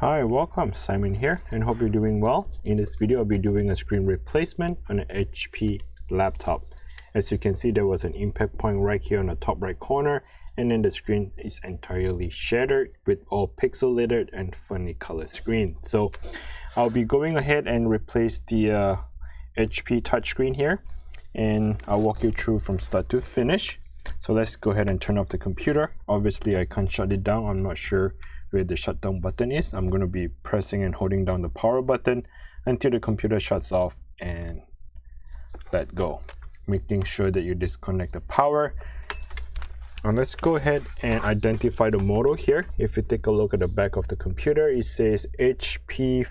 Hi, welcome. Simon here and hope you're doing well. In this video, I'll be doing a screen replacement on an HP laptop. As you can see, there was an impact point right here on the top right corner, and then the screen is entirely shattered with all pixelated and funny color screen. So I'll be going ahead and replace the HP touchscreen here, and I'll walk you through from start to finish. So let's go ahead and turn off the computer. Obviously, I can't shut it down. I'm not sure where the shutdown button is. I'm going to be pressing and holding down the power button until the computer shuts off and let go, making sure that you disconnect the power. And let's go ahead and identify the model here. If you take a look at the back of the computer, it says HP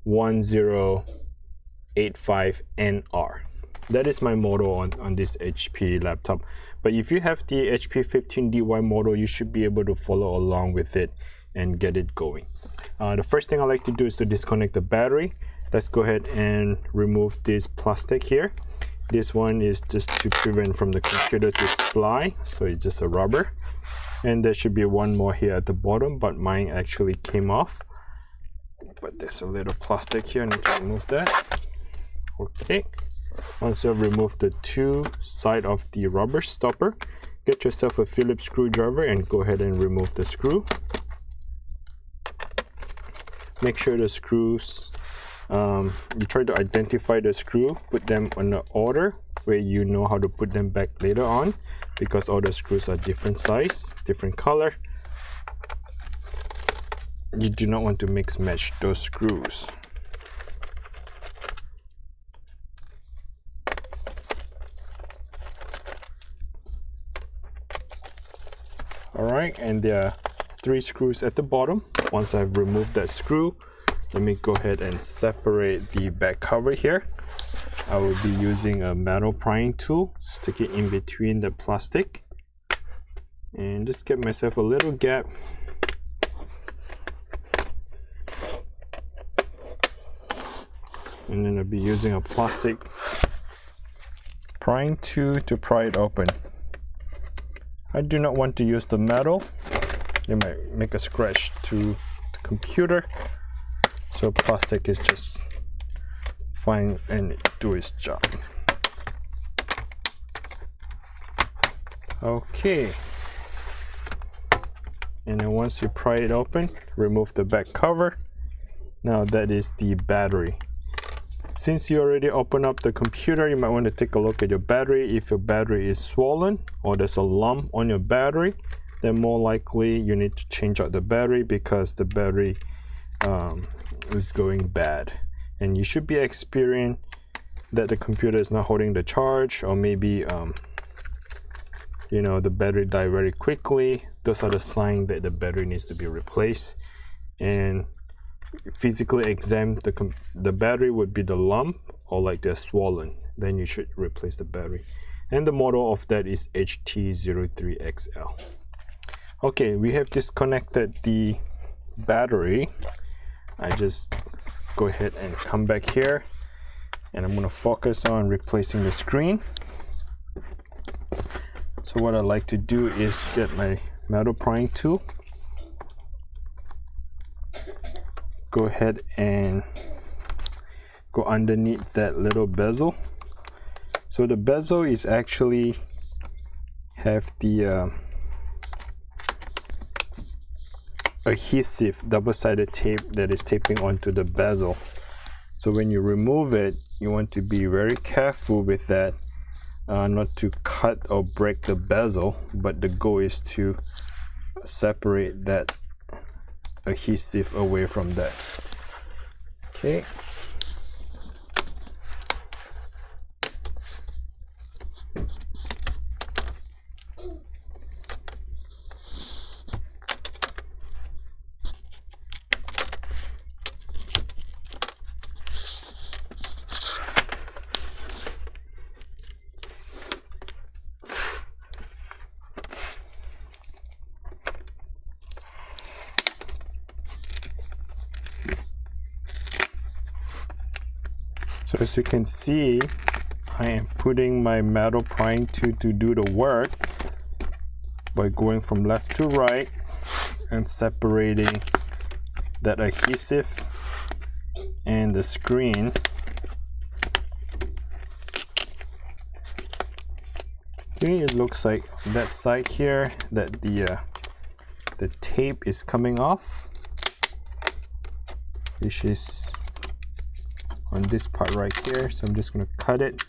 15DY1085NR. That is my model on this HP laptop. But if you have the HP 15DY model, you should be able to follow along with it and get it going. The first thing I like to do is to disconnect the battery. Let's go ahead and remove this plastic here. This one is just to prevent from the computer to slide, so it's just a rubber. And there should be one more here at the bottom, but mine actually came off. But there's a little plastic here, I need to remove that. Okay. Once you have removed the two sides of the rubber stopper, get yourself a Phillips screwdriver and go ahead and remove the screw. Make sure the screws, you try to identify the screw, put them on the order where you know how to put them back later on, because all the screws are different size, different color. You do not want to mix match those screws. Alright, and there are 3 screws at the bottom. Once I've removed that screw, let me go ahead and separate the back cover here. I will be using a metal prying tool, stick it in between the plastic, and just get myself a little gap. And then I'll be using a plastic prying tool to pry it open. I do not want to use the metal. It might make a scratch to the computer. So plastic is just fine and do its job. Okay. And then once you pry it open, remove the back cover. Now that is the battery. Since you already opened up the computer, you might want to take a look at your battery. If your battery is swollen or there's a lump on your battery, then more likely you need to change out the battery, because the battery is going bad. And you should be experiencing that the computer is not holding the charge, or maybe you know, the battery died very quickly. Those are the signs that the battery needs to be replaced. And physically examine the battery would be the lump, or like they're swollen, then you should replace the battery. And the model of that is HT03XL. Okay, we have disconnected the battery. I just go ahead and come back here, and I'm going to focus on replacing the screen. So what I like to do is get my metal prying tool, go ahead and go underneath that little bezel. So the bezel is actually have the adhesive double-sided tape that is taping onto the bezel. So when you remove it, you want to be very careful with that, not to cut or break the bezel, but the goal is to separate that adhesive away from that. Okay. So as you can see, I am putting my metal prying tool to do the work by going from left to right and separating that adhesive and the screen. Okay, it looks like that side here that the tape is coming off, which is on this part right here. So I'm just going to cut it.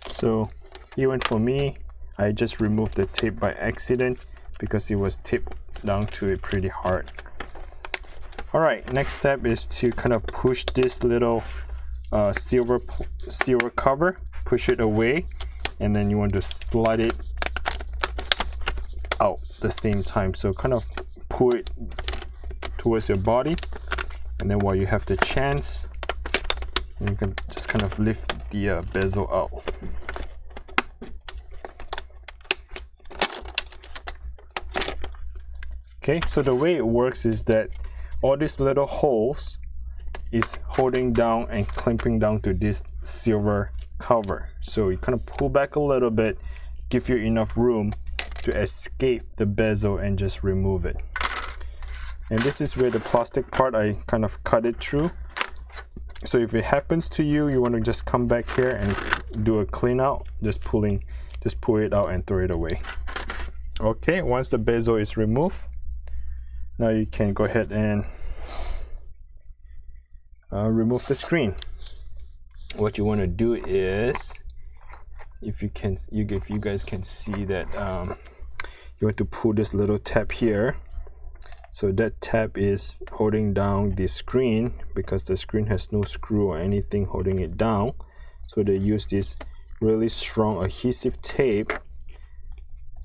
So even for me, I just removed the tape by accident because it was taped down to it pretty hard. All right, next step is to kind of push this little silver cover, push it away, and then you want to slide it out the same time. So kind of pull it towards your body, and then while you have the chance, you can just kind of lift the bezel out. Okay, so the way it works is that all these little holes is holding down and clamping down to this silver cover. So you kind of pull back a little bit, give you enough room to escape the bezel and just remove it. And this is where the plastic part, I kind of cut it through. So if it happens to you, you want to just come back here and do a clean out, just pull it out and throw it away. Okay, once the bezel is removed, now you can go ahead and remove the screen. What you want to do is, if you guys can see that, you want to pull this little tab here. So that tab is holding down the screen because the screen has no screw or anything holding it down. So they use this really strong adhesive tape,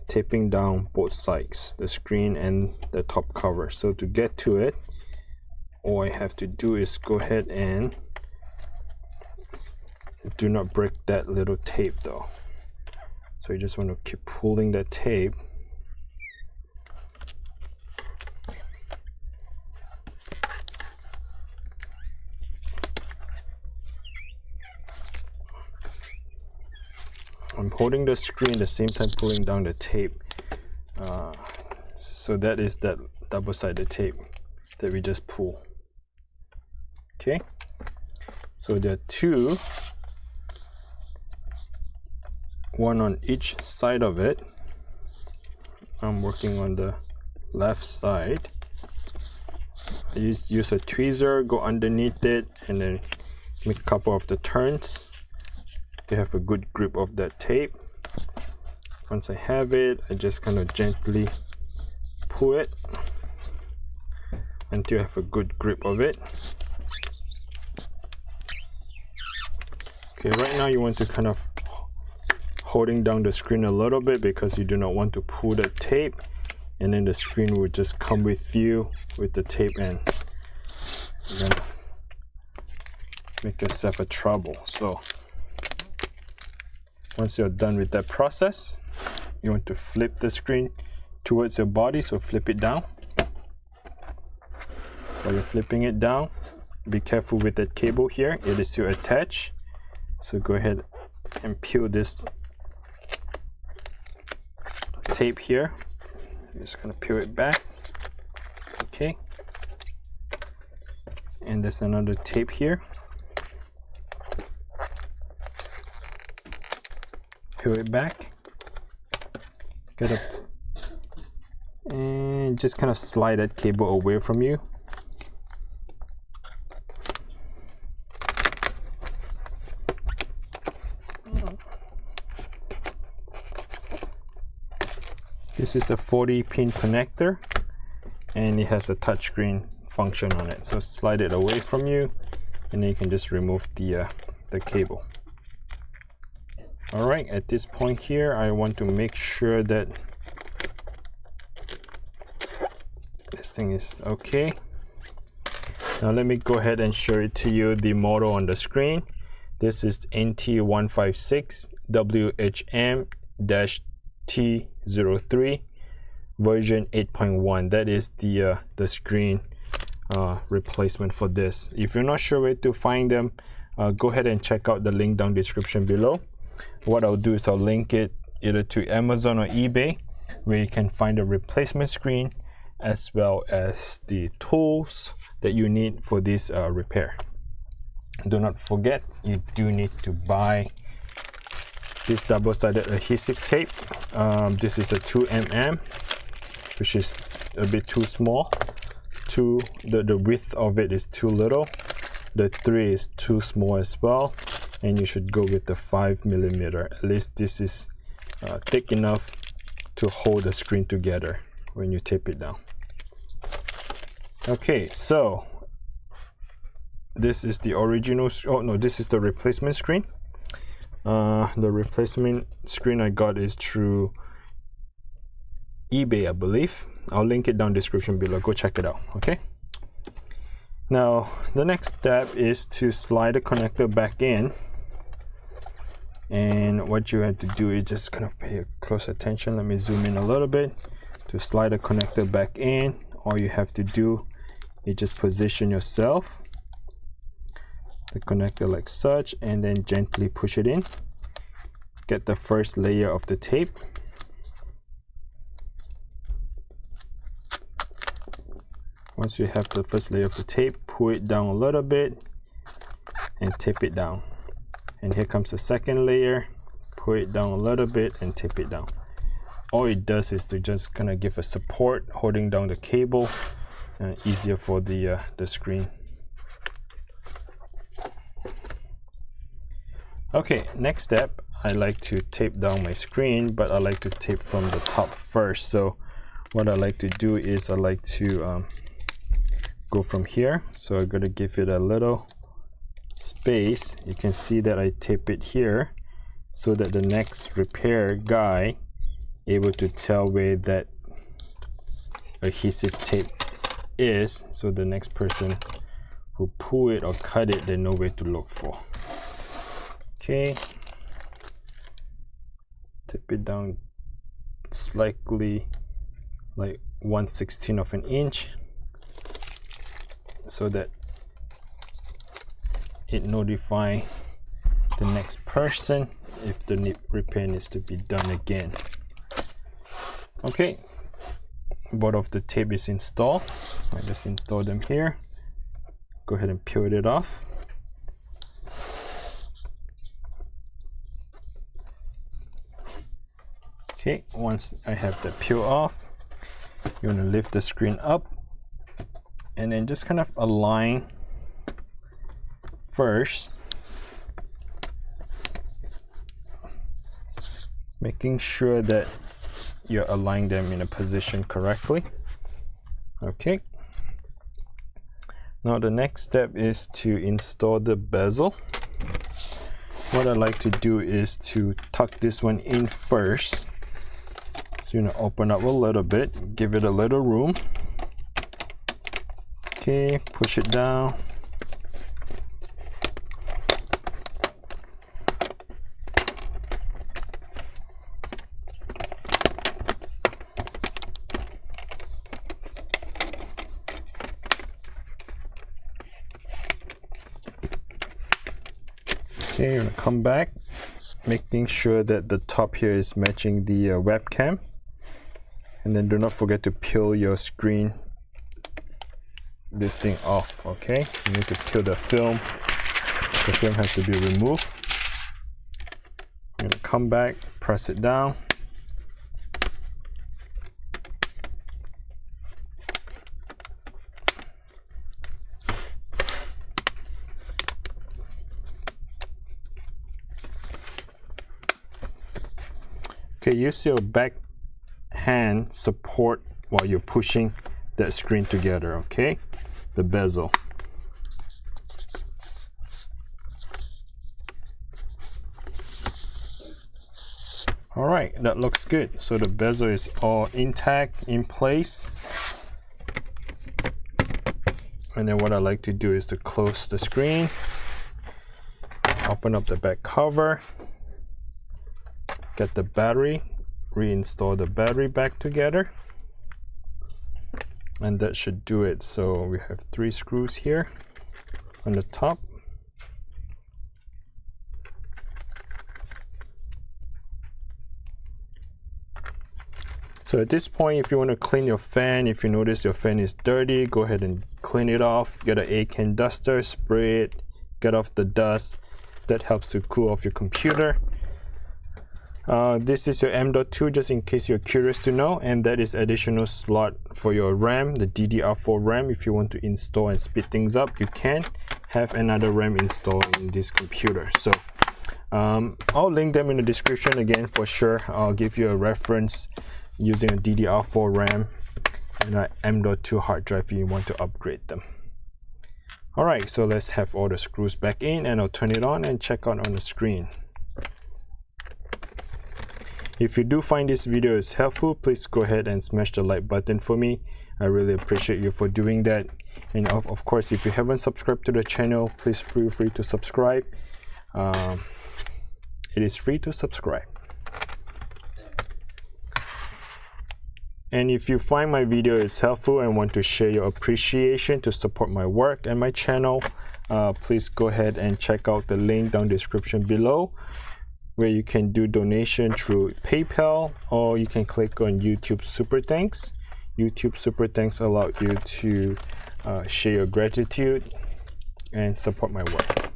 taping down both sides, the screen and the top cover. So to get to it, all I have to do is go ahead and do not break that little tape though. So you just want to keep pulling that tape. I'm holding the screen at the same time pulling down the tape. So that is that double-sided tape that we just pull. Okay, so there are two, one on each side of it. I'm working on the left side. I use a tweezer, go underneath it, and then make a couple of the turns to have a good grip of that tape. Once I have it, I just kind of gently pull it until I have a good grip of it. Okay, right now you want to kind of holding down the screen a little bit because you do not want to pull the tape, and then the screen will just come with you with the tape, and you're gonna make yourself a trouble. So once you're done with that process, you want to flip the screen towards your body, so flip it down. While you're flipping it down, be careful with that cable here, it is still attached. So go ahead and peel this tape here. I'm just gonna peel it back. Okay. And there's another tape here. Peel it back. Get up and just kind of slide that cable away from you. This is a 40-pin connector, and it has a touchscreen function on it. So slide it away from you, and then you can just remove the cable. All right, at this point here, I want to make sure that this thing is okay. Now let me go ahead and show it to you, the model on the screen. This is NT156 WHM-T03 version 8.1. That is the screen replacement for this. If you're not sure where to find them, go ahead and check out the link down description below. What I'll do is I'll link it either to Amazon or eBay, where you can find a replacement screen as well as the tools that you need for this repair. Do not forget, you do need to buy this double-sided adhesive tape. This is a 2mm, which is a bit too small. The width of it is too little. The 3 is too small as well, and you should go with the 5mm. At least this is thick enough to hold the screen together when you tape it down. Okay, so this is the original, oh no, this is the replacement screen. The replacement screen I got is through eBay, I believe. I'll link it down in the description below. Go check it out. Okay, now the next step is to slide the connector back in, and what you have to do is just kind of pay close attention. Let me zoom in a little bit. To slide the connector back in, all you have to do is just position yourself, the connector like such, and then gently push it in. Get the first layer of the tape. Once you have the first layer of the tape, pull it down a little bit and tape it down. And here comes the second layer. Pull it down a little bit and tape it down. All it does is to just kind of give a support, holding down the cable, easier for the screen. Okay, next step, I like to tape down my screen, but I like to tape from the top first. So what I like to do is I like to go from here. So I'm going to give it a little space. You can see that I tape it here so that the next repair guy able to tell where that adhesive tape is, so the next person who pull it or cut it, they know where to look for. Okay, tip it down slightly, like 1/16 of an inch, so that it notify the next person if the repair needs to be done again. Okay, both of the tape is installed. I just install them here. Go ahead and peel it off. Okay, once I have that peel off, you want to lift the screen up and then just kind of align first, making sure that you're aligning them in a position correctly. Okay, now the next step is to install the bezel. What I like to do is to tuck this one in first. So you're gonna open up a little bit, give it a little room. Okay, push it down. Okay, you're gonna come back, making sure that the top here is matching the webcam, and then do not forget to peel your screen, this thing off. Okay, you need to peel the film. The film has to be removed. You're gonna come back, press it down. Okay, use your back hand support while you're pushing that screen together, okay? The bezel. All right, that looks good. So the bezel is all intact, in place. And then what I like to do is to close the screen, open up the back cover, get the battery, reinstall the battery back together. and that should do it. So we have 3 screws here on the top. So at this point, if you want to clean your fan, if you notice your fan is dirty, go ahead and clean it off. Get an A-can duster, spray it, get off the dust. That helps to cool off your computer. This is your M.2, just in case you're curious to know, and that is additional slot for your RAM, the DDR4 RAM. If you want to install and speed things up, you can have another RAM installed in this computer. So I'll link them in the description again for sure. I'll give you a reference using a DDR4 RAM and an M.2 hard drive if you want to upgrade them. Alright, so let's have all the screws back in, and I'll turn it on and check out on the screen. If you do find this video is helpful, please go ahead and smash the like button for me. I really appreciate you for doing that. And of course, if you haven't subscribed to the channel, please feel free to subscribe. It is free to subscribe. And if you find my video is helpful and want to share your appreciation to support my work and my channel, please go ahead and check out the link down in the description below, where you can do donation through PayPal, or you can click on YouTube Super Thanks. YouTube Super Thanks allow you to share your gratitude and support my work.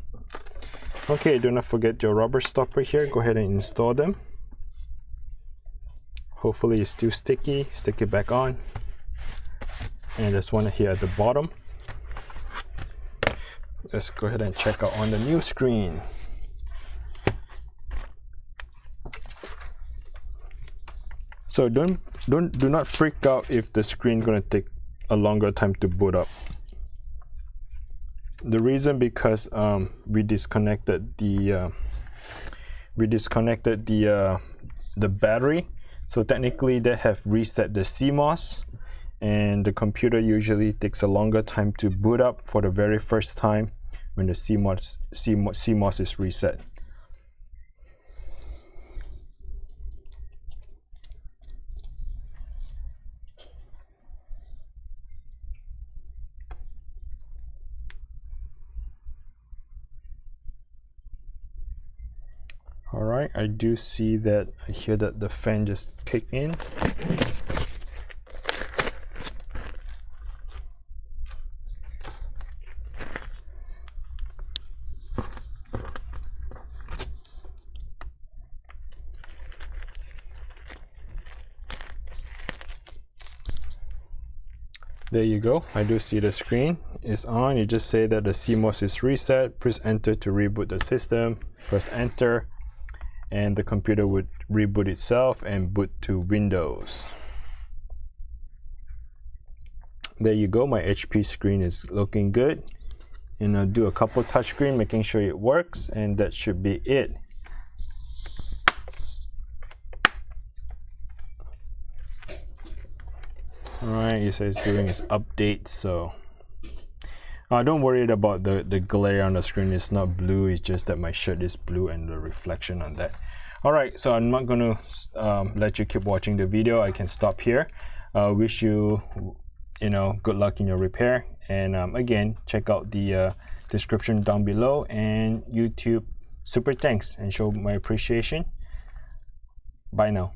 Okay, do not forget your rubber stopper here. Go ahead and install them. Hopefully it's still sticky. Stick it back on. And there's one here at the bottom. Let's go ahead and check out on the new screen. So do not freak out if the screen gonna take a longer time to boot up. The reason because we disconnected the battery, so technically they have reset the CMOS, and the computer usually takes a longer time to boot up for the very first time when the CMOS is reset. Alright, I do see that, I hear that the fan just kicked in. There you go, I do see the screen is on. You just say that the CMOS is reset, press enter to reboot the system, press enter, and the computer would reboot itself and boot to Windows. There you go, my HP screen is looking good. And I'll do a couple touchscreen, making sure it works, and that should be it. Alright, it says doing its update, so don't worry about the glare on the screen. It's not blue, it's just that my shirt is blue and the reflection on that. Alright, so I'm not going to let you keep watching the video. I can stop here. Wish you, good luck in your repair. And again, check out the description down below and YouTube Super Thanks and show my appreciation. Bye now.